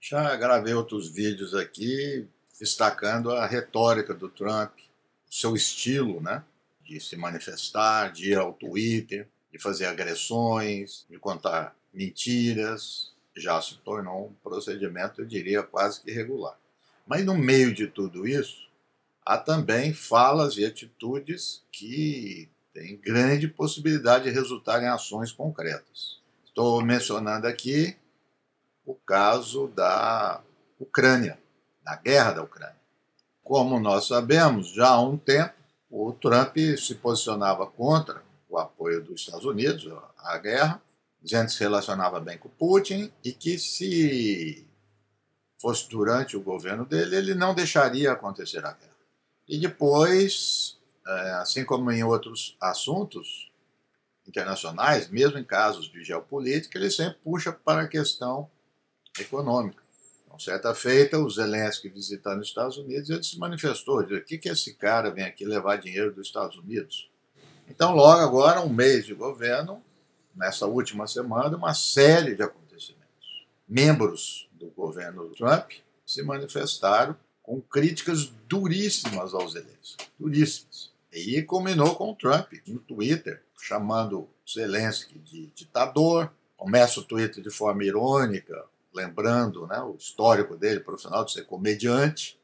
Já gravei outros vídeos aqui destacando a retórica do Trump, o seu estilo, né, de se manifestar, de ir ao Twitter, de fazer agressões, de contar mentiras. Já se tornou um procedimento, eu diria, quase que regular. Mas no meio de tudo isso, há também falas e atitudes que têm grande possibilidade de resultar em ações concretas. Estou mencionando aqui o caso da Ucrânia, da guerra da Ucrânia. Como nós sabemos, já há um tempo, o Trump se posicionava contra o apoio dos Estados Unidos à guerra, dizendo que se relacionava bem com Putin e que, se fosse durante o governo dele, ele não deixaria acontecer a guerra. E depois, assim como em outros assuntos internacionais, mesmo em casos de geopolítica, ele sempre puxa para a questão econômica. Então, certa feita, o Zelensky visitando os Estados Unidos, ele se manifestou, disse: o que esse cara vem aqui levar dinheiro dos Estados Unidos? Então, logo agora, um mês de governo, nessa última semana, uma série de acontecimentos. Membros do governo Trump se manifestaram com críticas duríssimas ao Zelensky, duríssimas. E culminou com o Trump no Twitter, chamando Zelensky de ditador. Começa o Twitter de forma irônica, lembrando, né, o histórico dele, profissional, de ser comediante,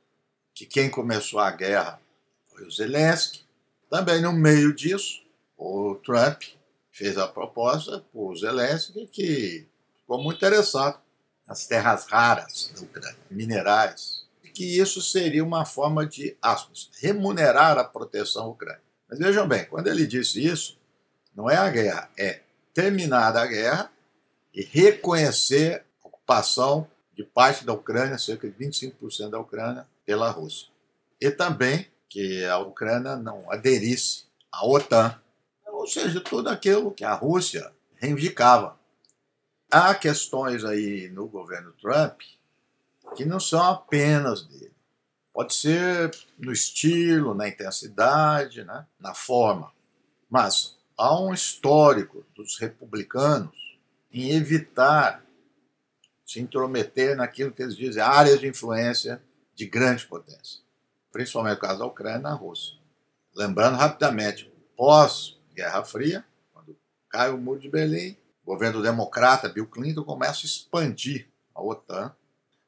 que quem começou a guerra foi o Zelensky. Também no meio disso, o Trump fez a proposta para o Zelensky, que ficou muito interessado nas terras raras da Ucrânia, minerais, e que isso seria uma forma de, aspas, remunerar a proteção ucrânica. Mas vejam bem, quando ele disse isso, não é a guerra, é terminar a guerra e reconhecer a ocupação de parte da Ucrânia, cerca de 25% da Ucrânia, pela Rússia. E também que a Ucrânia não aderisse à OTAN, ou seja, tudo aquilo que a Rússia reivindicava. Há questões aí no governo Trump que não são apenas dele. Pode ser no estilo, na intensidade, né, na forma. Mas há um histórico dos republicanos em evitar se intrometer naquilo que eles dizem áreas de influência de grande potência, principalmente no caso da Ucrânia e da Rússia. Lembrando rapidamente, pós-Guerra Fria, quando cai o Muro de Berlim, o governo democrata, Bill Clinton, começa a expandir a OTAN.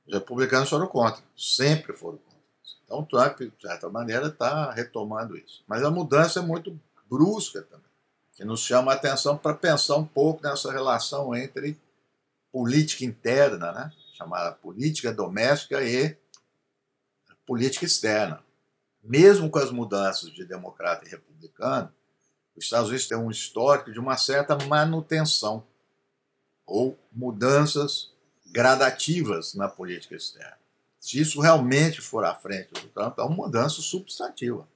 Os republicanos foram contra, sempre foram contra. Então o Trump, de certa maneira, está retomando isso. Mas a mudança é muito brusca também, que nos chama a atenção para pensar um pouco nessa relação entre política interna, né, chamada política doméstica, e política externa. Mesmo com as mudanças de democrata e republicano, os Estados Unidos têm um histórico de uma certa manutenção ou mudanças gradativas na política externa. Se isso realmente for à frente do Trump, é uma mudança substantiva.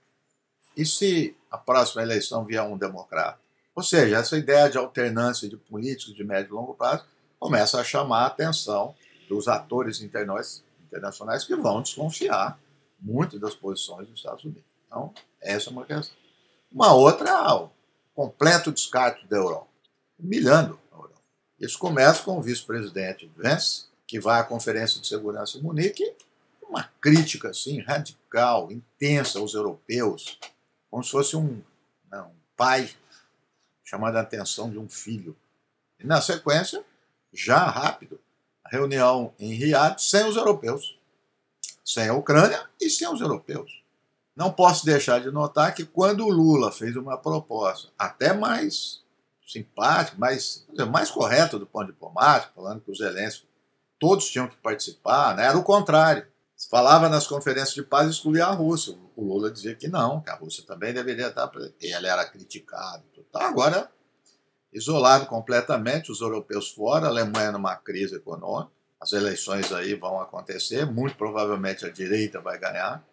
E se a próxima eleição vier um democrata? Ou seja, essa ideia de alternância de políticos de médio e longo prazo começa a chamar a atenção dos atores internacionais que vão desconfiar muito das posições dos Estados Unidos. Então, essa é uma questão. Uma outra é o completo descarte da Europa, humilhando a Europa. Isso começa com o vice-presidente Vance, que vai à Conferência de Segurança em Munique, uma crítica assim, radical, intensa aos europeus, como se fosse um pai chamando a atenção de um filho. E, na sequência, já rápido, a reunião em Riad sem os europeus, sem a Ucrânia e sem os europeus. Não posso deixar de notar que quando o Lula fez uma proposta até mais simpática, mais correta do ponto diplomático, falando que os Zelensky todos tinham que participar, né, era o contrário. Se falava nas conferências de paz excluir a Rússia. O Lula dizia que não, que a Rússia também deveria estar presente. Ele era criticado. Então, agora, isolado completamente, os europeus fora, a Alemanha numa crise econômica, as eleições aí vão acontecer, muito provavelmente a direita vai ganhar.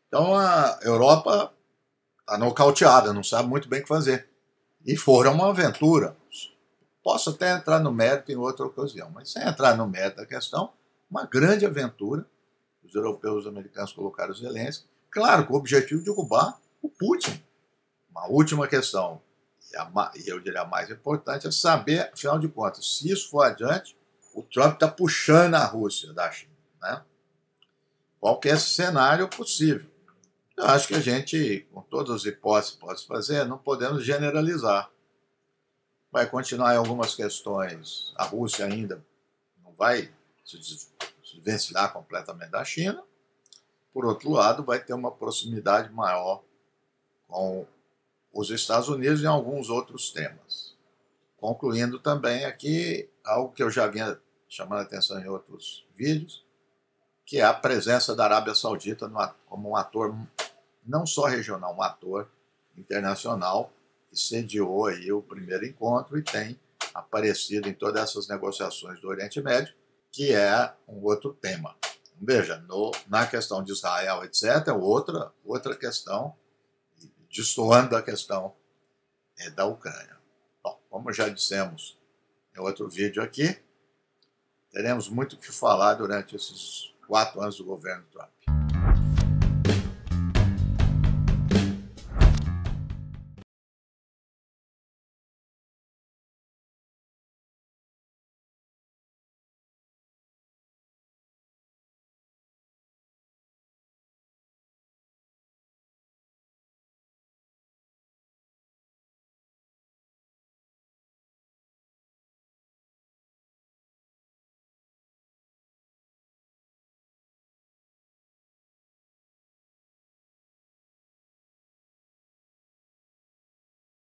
Então a Europa está nocauteada, não sabe muito bem o que fazer. E foram uma aventura. Posso até entrar no mérito em outra ocasião, mas sem entrar no mérito da questão, uma grande aventura. Os europeus e os americanos colocaram os Zelensky, claro, com o objetivo de derrubar o Putin. Uma última questão, e eu diria a mais importante, é saber, afinal de contas, se isso for adiante, o Trump está puxando a Rússia da China, né? Qualquer cenário possível. Eu acho que a gente, com todas as hipóteses que pode fazer, não podemos generalizar. Vai continuar em algumas questões, a Rússia ainda não vai se desvencilhar completamente da China. Por outro lado, vai ter uma proximidade maior com os Estados Unidos em alguns outros temas. Concluindo também aqui algo que eu já vinha chamando a atenção em outros vídeos, que é a presença da Arábia Saudita como um ator não só regional, um ator internacional que sediou aí o primeiro encontro e tem aparecido em todas essas negociações do Oriente Médio, que é um outro tema. Veja, na questão de Israel, etc., é outra questão, destoando da questão da Ucrânia. Bom, como já dissemos em outro vídeo aqui, teremos muito o que falar durante esses 4 anos do governo Trump.